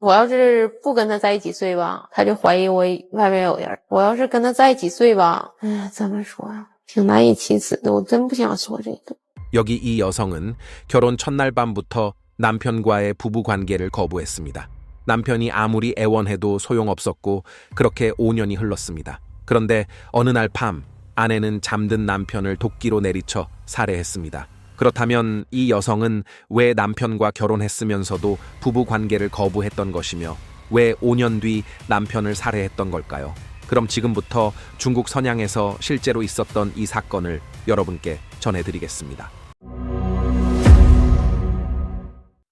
我要是不跟他在一起睡吧，他就怀疑我外面有人。我要是跟他在一起睡吧，怎么说呀？挺难以启齿的。我真不想说这个。 여기 이 여성은 결혼 첫날 밤부터 남편과의 부부 관계를 거부했습니다. 남편이 아무리 애원해도 소용없었고 그렇게 5년이 흘렀습니다. 그런데 어느 날 밤 아내는 잠든 남편을 도끼로 내리쳐 살해했습니다. 그렇다면 이 여성은 왜 남편과 결혼했으면서도 부부 관계를 거부했던 것이며 왜 5년 뒤 남편을 살해했던 걸까요? 그럼 지금부터 중국 선양에서 실제로 있었던 이 사건을 여러분께 전해드리겠습니다.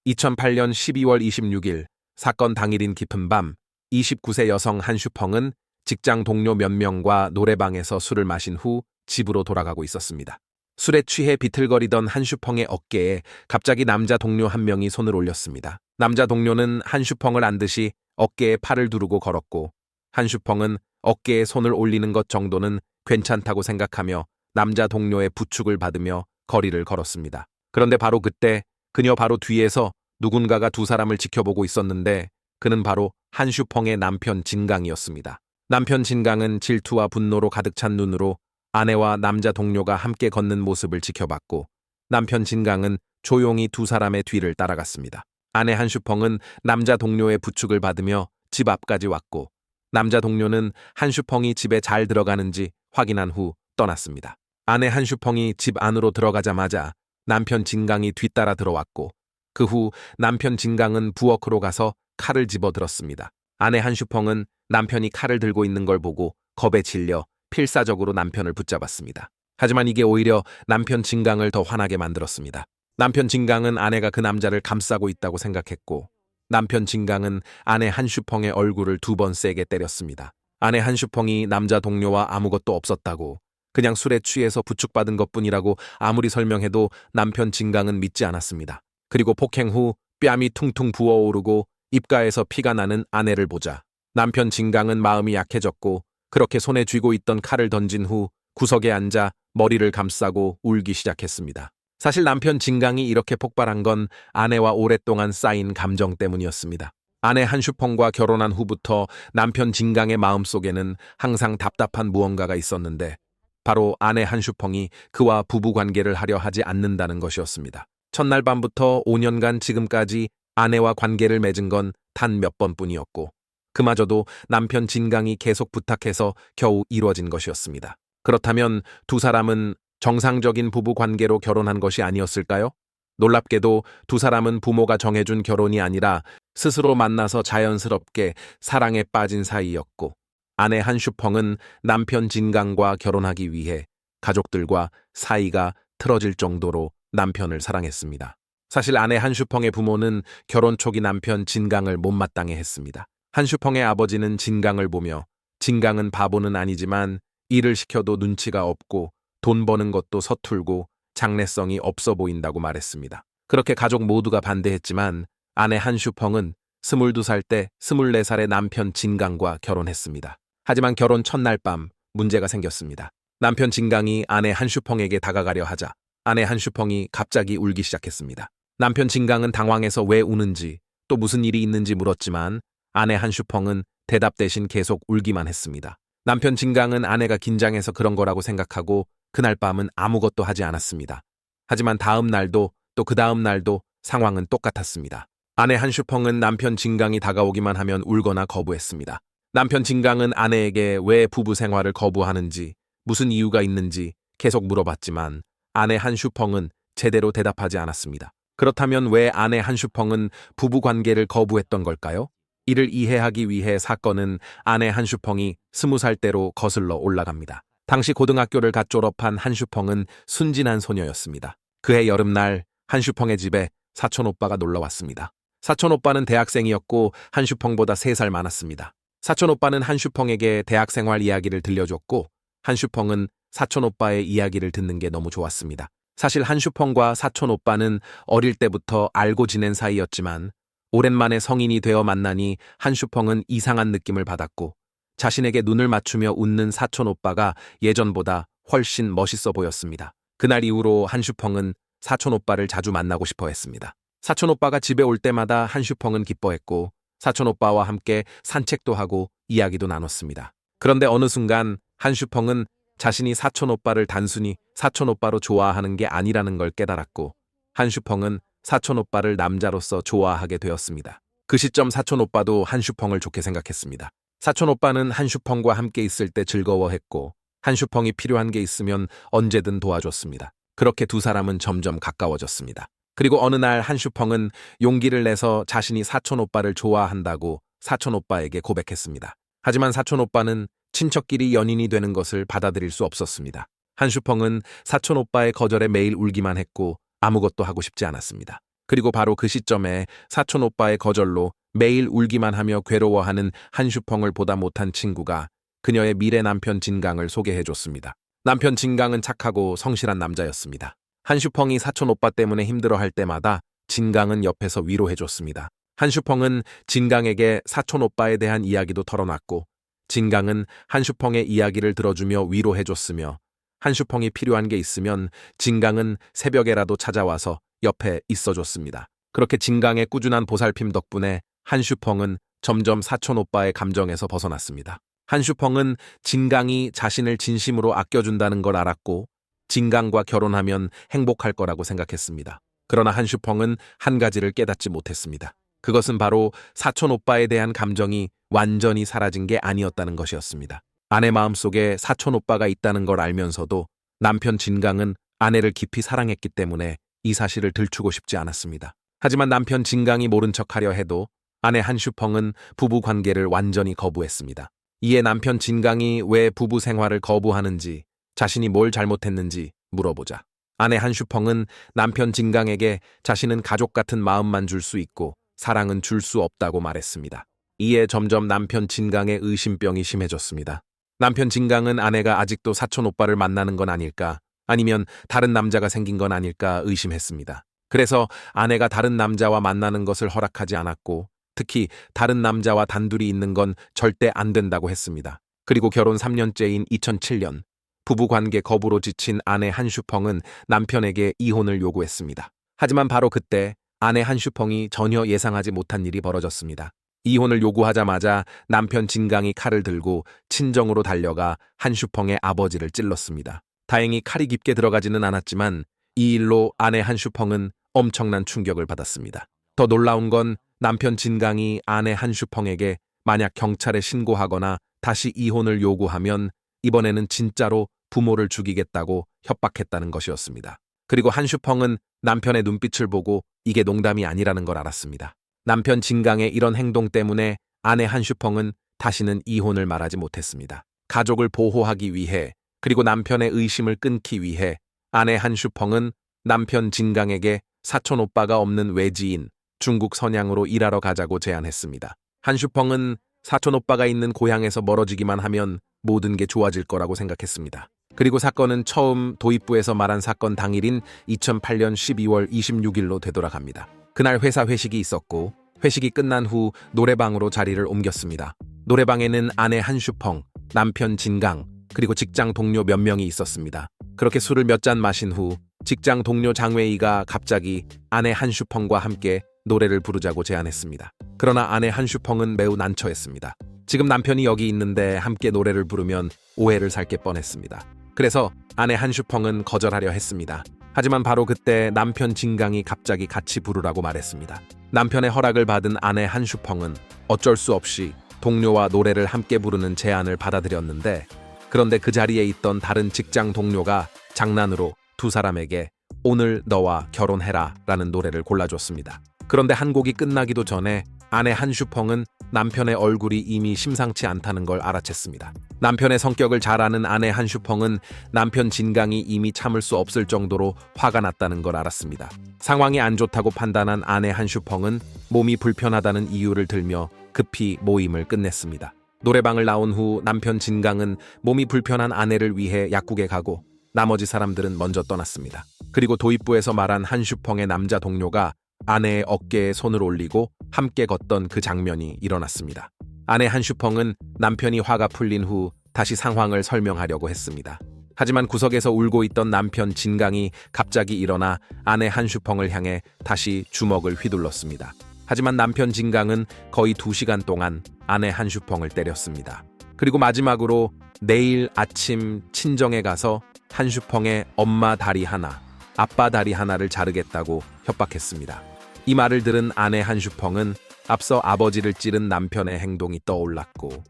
2008년 12월 26일 사건 당일인 깊은 밤 29세 여성 한슈펑은 직장 동료 몇 명과 노래방에서 술을 마신 후 집으로 돌아가고 있었습니다. 술에 취해 비틀거리던 한슈펑의 어깨에 갑자기 남자 동료 한 명이 손을 올렸습니다. 남자 동료는 한슈펑을 안듯이 어깨에 팔을 두르고 걸었고 한슈펑은 어깨에 손을 올리는 것 정도는 괜찮다고 생각하며 남자 동료의 부축을 받으며 거리를 걸었습니다. 그런데 바로 그때 그녀 바로 뒤에서 누군가가 두 사람을 지켜보고 있었는데 그는 바로 한슈펑의 남편 진강이었습니다. 남편 진강은 질투와 분노로 가득 찬 눈으로 아내와 남자 동료가 함께 걷는 모습을 지켜봤고 남편 진강은 조용히 두 사람의 뒤를 따라갔습니다. 아내 한슈펑은 남자 동료의 부축을 받으며 집 앞까지 왔고 남자 동료는 한슈펑이 집에 잘 들어가는지 확인한 후 떠났습니다. 아내 한슈펑이 집 안으로 들어가자마자 남편 진강이 뒤따라 들어왔고 그 후 남편 진강은 부엌으로 가서 칼을 집어들었습니다. 아내 한슈펑은 남편이 칼을 들고 있는 걸 보고 겁에 질려 필사적으로 남편을 붙잡았습니다. 하지만 이게 오히려 남편 진강을 더 화나게 만들었습니다. 남편 진강은 아내가 그 남자를 감싸고 있다고 생각했고 남편 진강은 아내 한슈펑의 얼굴을 2번 세게 때렸습니다. 아내 한슈펑이 남자 동료와 아무것도 없었다고 그냥 술에 취해서 부축받은 것뿐이라고 아무리 설명해도 남편 진강은 믿지 않았습니다. 그리고 폭행 후 뺨이 퉁퉁 부어오르고 입가에서 피가 나는 아내를 보자 남편 진강은 마음이 약해졌고 그렇게 손에 쥐고 있던 칼을 던진 후 구석에 앉아 머리를 감싸고 울기 시작했습니다. 사실 남편 진강이 이렇게 폭발한 건 아내와 오랫동안 쌓인 감정 때문이었습니다. 아내 한슈펑과 결혼한 후부터 남편 진강의 마음속에는 항상 답답한 무언가가 있었는데 바로 아내 한슈펑이 그와 부부관계를 하려 하지 않는다는 것이었습니다. 첫날 밤부터 5년간 지금까지 아내와 관계를 맺은 건 단 몇 번뿐이었고 그마저도 남편 진강이 계속 부탁해서 겨우 이루어진 것이었습니다. 그렇다면 두 사람은 정상적인 부부관계로 결혼한 것이 아니었을까요? 놀랍게도 두 사람은 부모가 정해준 결혼이 아니라 스스로 만나서 자연스럽게 사랑에 빠진 사이였고 아내 한슈펑은 남편 진강과 결혼하기 위해 가족들과 사이가 틀어질 정도로 남편을 사랑했습니다. 사실 아내 한슈펑의 부모는 결혼 초기 남편 진강을 못마땅해 했습니다. 한슈펑의 아버지는 진강을 보며 진강은 바보는 아니지만 일을 시켜도 눈치가 없고 돈 버는 것도 서툴고 장래성이 없어 보인다고 말했습니다. 그렇게 가족 모두가 반대했지만 아내 한슈펑은 22살 때 24살의 남편 진강과 결혼했습니다. 하지만 결혼 첫날 밤 문제가 생겼습니다. 남편 진강이 아내 한슈펑에게 다가가려 하자 아내 한슈펑이 갑자기 울기 시작했습니다. 남편 진강은 당황해서 왜 우는지 또 무슨 일이 있는지 물었지만 아내 한슈펑은 대답 대신 계속 울기만 했습니다. 남편 진강은 아내가 긴장해서 그런 거라고 생각하고 그날 밤은 아무것도 하지 않았습니다. 하지만 다음 날도 또 그 다음 날도 상황은 똑같았습니다. 아내 한슈펑은 남편 진강이 다가오기만 하면 울거나 거부했습니다. 남편 진강은 아내에게 왜 부부 생활을 거부하는지 무슨 이유가 있는지 계속 물어봤지만 아내 한슈펑은 제대로 대답하지 않았습니다. 그렇다면 왜 아내 한슈펑은 부부 관계를 거부했던 걸까요? 이를 이해하기 위해 사건은 아내 한슈펑이 20살 때로 거슬러 올라갑니다. 당시 고등학교를 갓 졸업한 한슈펑은 순진한 소녀였습니다. 그해 여름날 한슈펑의 집에 사촌오빠가 놀러왔습니다. 사촌오빠는 대학생이었고 한슈펑보다 3살 많았습니다. 사촌오빠는 한슈펑에게 대학생활 이야기를 들려줬고 한슈펑은 사촌오빠의 이야기를 듣는 게 너무 좋았습니다. 사실 한슈펑과 사촌오빠는 어릴 때부터 알고 지낸 사이였지만 오랜만에 성인이 되어 만나니 한슈펑은 이상한 느낌을 받았고 자신에게 눈을 맞추며 웃는 사촌오빠가 예전보다 훨씬 멋있어 보였습니다. 그날 이후로 한슈펑은 사촌오빠를 자주 만나고 싶어 했습니다. 사촌오빠가 집에 올 때마다 한슈펑은 기뻐했고 사촌 오빠와 함께 산책도 하고 이야기도 나눴습니다. 그런데 어느 순간 한슈펑은 자신이 사촌 오빠를 단순히 사촌 오빠로 좋아하는 게 아니라는 걸 깨달았고, 한슈펑은 사촌 오빠를 남자로서 좋아하게 되었습니다. 그 시점 사촌 오빠도 한슈펑을 좋게 생각했습니다. 사촌 오빠는 한슈펑과 함께 있을 때 즐거워했고, 한슈펑이 필요한 게 있으면 언제든 도와줬습니다. 그렇게 두 사람은 점점 가까워졌습니다. 그리고 어느 날 한슈펑은 용기를 내서 자신이 사촌 오빠를 좋아한다고 사촌 오빠에게 고백했습니다. 하지만 사촌 오빠는 친척끼리 연인이 되는 것을 받아들일 수 없었습니다. 한슈펑은 사촌 오빠의 거절에 매일 울기만 했고 아무것도 하고 싶지 않았습니다. 그리고 바로 그 시점에 사촌 오빠의 거절로 매일 울기만 하며 괴로워하는 한슈펑을 보다 못한 친구가 그녀의 미래 남편 진강을 소개해줬습니다. 남편 진강은 착하고 성실한 남자였습니다. 한슈펑이 사촌 오빠 때문에 힘들어할 때마다 진강은 옆에서 위로해줬습니다. 한슈펑은 진강에게 사촌 오빠에 대한 이야기도 털어놨고, 진강은 한슈펑의 이야기를 들어주며 위로해줬으며, 한슈펑이 필요한 게 있으면 진강은 새벽에라도 찾아와서 옆에 있어줬습니다. 그렇게 진강의 꾸준한 보살핌 덕분에 한슈펑은 점점 사촌 오빠의 감정에서 벗어났습니다. 한슈펑은 진강이 자신을 진심으로 아껴준다는 걸 알았고, 진강과 결혼하면 행복할 거라고 생각했습니다. 그러나 한슈펑은 한 가지를 깨닫지 못했습니다. 그것은 바로 사촌 오빠에 대한 감정이 완전히 사라진 게 아니었다는 것이었습니다. 아내 마음속에 사촌 오빠가 있다는 걸 알면서도 남편 진강은 아내를 깊이 사랑했기 때문에 이 사실을 들추고 싶지 않았습니다. 하지만 남편 진강이 모른 척하려 해도 아내 한슈펑은 부부 관계를 완전히 거부했습니다. 이에 남편 진강이 왜 부부 생활을 거부하는지, 자신이 뭘 잘못했는지 물어보자 아내 한슈펑은 남편 진강에게 자신은 가족 같은 마음만 줄 수 있고 사랑은 줄 수 없다고 말했습니다. 이에 점점 남편 진강의 의심병이 심해졌습니다. 남편 진강은 아내가 아직도 사촌 오빠를 만나는 건 아닐까, 아니면 다른 남자가 생긴 건 아닐까 의심했습니다. 그래서 아내가 다른 남자와 만나는 것을 허락하지 않았고, 특히 다른 남자와 단둘이 있는 건 절대 안 된다고 했습니다. 그리고 결혼 3년째인 2007년, 부부관계 거부로 지친 아내 한슈펑은 남편에게 이혼을 요구했습니다. 하지만 바로 그때 아내 한슈펑이 전혀 예상하지 못한 일이 벌어졌습니다. 이혼을 요구하자마자 남편 진강이 칼을 들고 친정으로 달려가 한슈펑의 아버지를 찔렀습니다. 다행히 칼이 깊게 들어가지는 않았지만 이 일로 아내 한슈펑은 엄청난 충격을 받았습니다. 더 놀라운 건 남편 진강이 아내 한슈펑에게 만약 경찰에 신고하거나 다시 이혼을 요구하면 이번에는 진짜로 부모를 죽이겠다고 협박했다는 것이었습니다. 그리고 한슈펑은 남편의 눈빛을 보고 이게 농담이 아니라는 걸 알았습니다. 남편 진강의 이런 행동 때문에 아내 한슈펑은 다시는 이혼을 말하지 못했습니다. 가족을 보호하기 위해, 그리고 남편의 의심을 끊기 위해 아내 한슈펑은 남편 진강에게 사촌 오빠가 없는 외지인 중국 선양으로 일하러 가자고 제안했습니다. 한슈펑은 사촌 오빠가 있는 고향에서 멀어지기만 하면 모든 게 좋아질 거라고 생각했습니다. 그리고 사건은 처음 도입부에서 말한 사건 당일인 2008년 12월 26일로 되돌아갑니다. 그날 회사 회식이 있었고, 회식이 끝난 후 노래방으로 자리를 옮겼습니다. 노래방에는 아내 한슈펑, 남편 진강, 그리고 직장 동료 몇 명이 있었습니다. 그렇게 술을 몇 잔 마신 후 직장 동료 장웨이가 갑자기 아내 한슈펑과 함께 노래를 부르자고 제안했습니다. 그러나 아내 한슈펑은 매우 난처했습니다. 지금 남편이 여기 있는데 함께 노래를 부르면 오해를 살 게 뻔했습니다. 그래서 아내 한슈펑은 거절하려 했습니다. 하지만 바로 그때 남편 진강이 갑자기 같이 부르라고 말했습니다. 남편의 허락을 받은 아내 한슈펑은 어쩔 수 없이 동료와 노래를 함께 부르는 제안을 받아들였는데, 그런데 그 자리에 있던 다른 직장 동료가 장난으로 두 사람에게 오늘 너와 결혼해라 라는 노래를 골라줬습니다. 그런데 한 곡이 끝나기도 전에 아내 한슈펑은 남편의 얼굴이 이미 심상치 않다는 걸 알아챘습니다. 남편의 성격을 잘 아는 아내 한슈펑은 남편 진강이 이미 참을 수 없을 정도로 화가 났다는 걸 알았습니다. 상황이 안 좋다고 판단한 아내 한슈펑은 몸이 불편하다는 이유를 들며 급히 모임을 끝냈습니다. 노래방을 나온 후 남편 진강은 몸이 불편한 아내를 위해 약국에 가고 나머지 사람들은 먼저 떠났습니다. 그리고 도입부에서 말한 한슈펑의 남자 동료가 아내의 어깨에 손을 올리고 함께 걷던 그 장면이 일어났습니다. 아내 한슈펑은 남편이 화가 풀린 후 다시 상황을 설명하려고 했습니다. 하지만 구석에서 울고 있던 남편 진강이 갑자기 일어나 아내 한슈펑을 향해 다시 주먹을 휘둘렀습니다. 하지만 남편 진강은 거의 2시간 동안 아내 한슈펑을 때렸습니다. 그리고 마지막으로 내일 아침 친정에 가서 한슈펑의 엄마 다리 하나, 아빠 다리 하나를 자르겠다고 협박했습니다. 이 말을 들은 아내 한슈펑은 앞서 아버지를 찌른 남편의 행동이 떠올랐고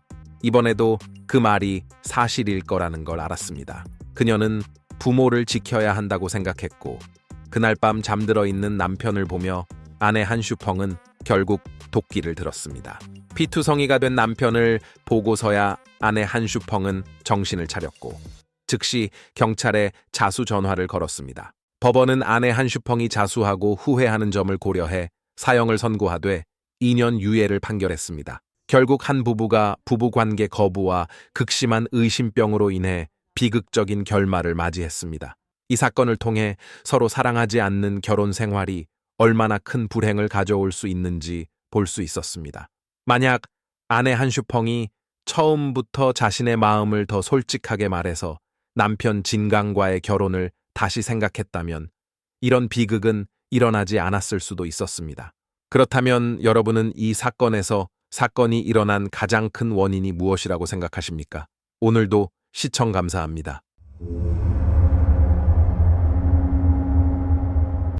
이번에도 그 말이 사실일 거라는 걸 알았습니다. 그녀는 부모를 지켜야 한다고 생각했고 그날 밤 잠들어 있는 남편을 보며 아내 한슈펑은 결국 도끼를 들었습니다. 피투성이가 된 남편을 보고서야 아내 한슈펑은 정신을 차렸고 즉시 경찰에 자수 전화를 걸었습니다. 법원은 아내 한슈펑이 자수하고 후회하는 점을 고려해 사형을 선고하되 2년 유예를 판결했습니다. 결국 한 부부가 부부관계 거부와 극심한 의심병으로 인해 비극적인 결말을 맞이했습니다. 이 사건을 통해 서로 사랑하지 않는 결혼 생활이 얼마나 큰 불행을 가져올 수 있는지 볼 수 있었습니다. 만약 아내 한슈펑이 처음부터 자신의 마음을 더 솔직하게 말해서 남편 진강과의 결혼을 다시 생각했다면 이런 비극은 일어나지 않았을 수도 있었습니다. 그렇다면 여러분은 이 사건에서 사건이 일어난 가장 큰 원인이 무엇이라고 생각하십니까? 오늘도 시청 감사합니다.